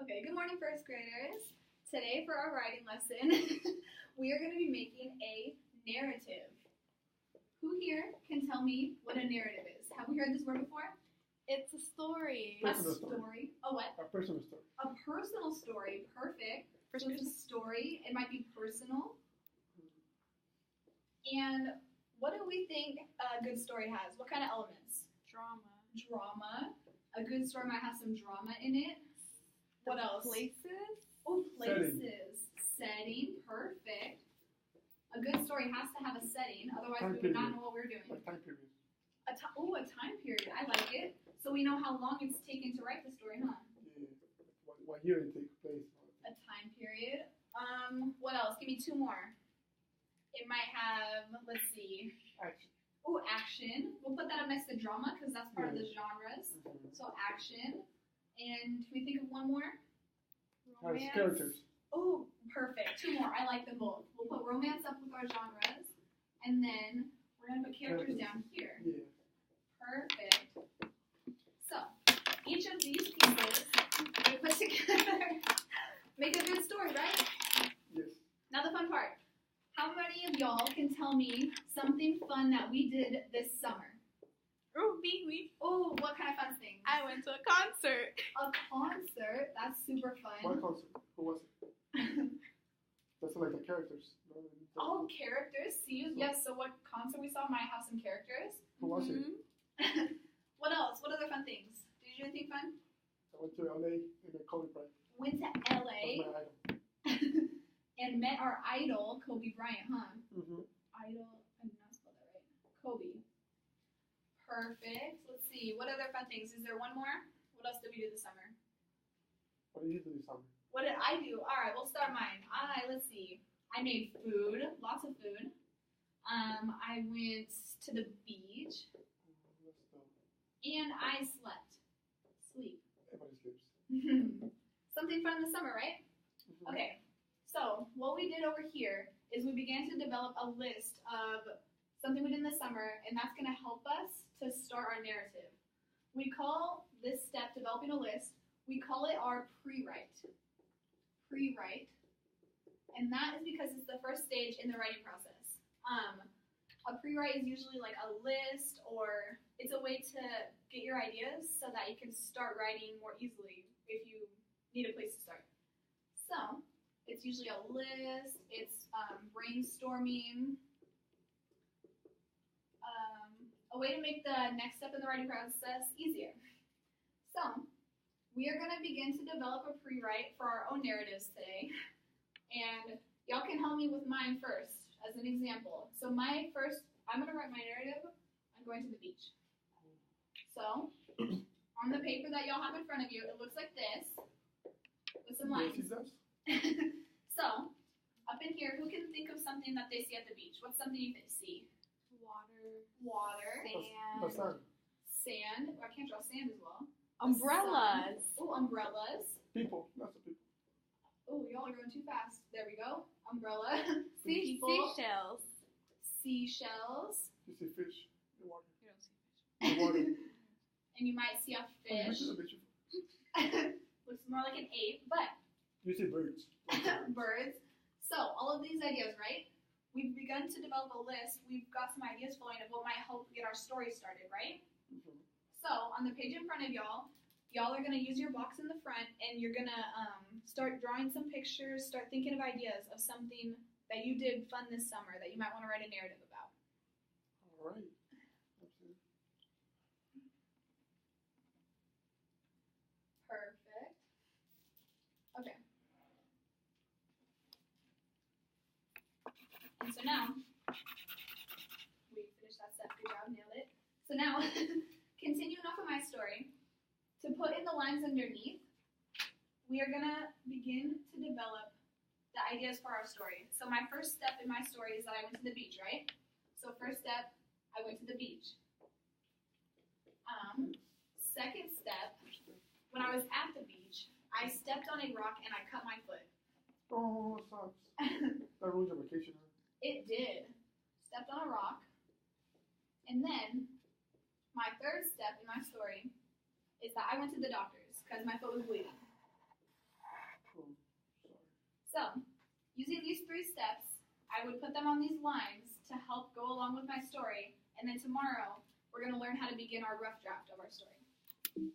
Okay, good morning, first graders. Today for our writing lesson, we are going to be making a narrative. Who here can tell me what a narrative is? Have we heard this word before? It's a story. A story. A what? A personal story. A personal story. Perfect. So it's a story. It might be personal. And what do we think a good story has? What kind of elements? Drama. A good story might have some drama in it. What else? Places. Oh, places. Setting. Perfect. A good story has to have a setting, otherwise we would not know what we're doing. A time period. A time period. I like it. So we know how long it's taken to write the story, huh? Yeah. What year it takes place. A time period. What else? Give me two more. It might have, let's see. Action. Oh, action. We'll put that up next to drama because that's part of the genres. Mm-hmm. So action. And can we think of one more? Has characters. Oh, perfect. Two more. I like them both. We'll put romance up with our genres. And then we're going to put characters down here. Yeah. Perfect. So, each of these pieces we put together make a good story, right? Yes. Now the fun part. How many of y'all can tell me something fun that we did this summer? Oh, me. Oh, what kind of fun things? I went to a concert. A concert? That's super fun. What concert? Who was it? That's like the characters. Oh, characters. See, yes. So what concert we saw might have some characters. Who was it? What else? What other fun things? Did you do anything fun? I went to LA in a Prewrite. Went to LA. That's my idol. And met our idol, Kobe Bryant, huh? Mm-hmm. Idol, I did not spell that right. Kobe. Perfect. Let's see. What other fun things? Is there one more? What else did we do this summer? What did you do this summer? What did I do? All right, we'll start mine. Let's see. I made food, lots of food. I went to the beach, and I slept. Sleep. Everybody sleeps. Something fun this summer, right? Mm-hmm. Okay. So what we did over here is we began to develop a list of something we did in the summer, and that's going to help us to start our narrative. We call this step, developing a list, we call it our Prewrite. Prewrite. And that is because it's the first stage in the writing process. A Prewrite is usually like a list, or it's a way to get your ideas so that you can start writing more easily if you need a place to start. So, it's usually a list, it's brainstorming, a way to make the next step in the writing process easier. So, we are going to begin to develop a Prewrite for our own narratives today. And y'all can help me with mine first, as an example. So I'm going to write my narrative, I'm going to the beach. So, on the paper that y'all have in front of you, it looks like this, with some lines. So, up in here, who can think of something that they see at the beach? What's something you can see? Water. Sand. Sand. I can't draw sand as well. Umbrellas. Oh, umbrellas. People. Lots of people. Oh, y'all are going too fast. There we go. Umbrella. Seashells. Seashells. You see fish in water. You don't see fish. In water. And you might see a fish. Looks more like an ape, but You see birds. birds. So, all of these ideas, right? We've begun to develop a list. We've got some ideas flowing of what might help get our story started, right? Mm-hmm. So, on the page in front of y'all are going to use your box in the front, and you're going to start drawing some pictures, start thinking of ideas of something that you did fun this summer that you might want to write a narrative about. All right. Perfect. Okay. And so now, we finished that step. Good job, nailed it. So now, continuing off of my story, to put in the lines underneath, we are going to begin to develop the ideas for our story. So my first step in my story is that I went to the beach, right? So first step, I went to the beach. Second step, when I was at the beach, I stepped on a rock and I cut my foot. Oh, sucks. That ruins your vacation. It did. Stepped on a rock. And then, my third step in my story is that I went to the doctor's because my foot was bleeding. So, using these 3 steps, I would put them on these lines to help go along with my story, and then tomorrow, we're going to learn how to begin our rough draft of our story.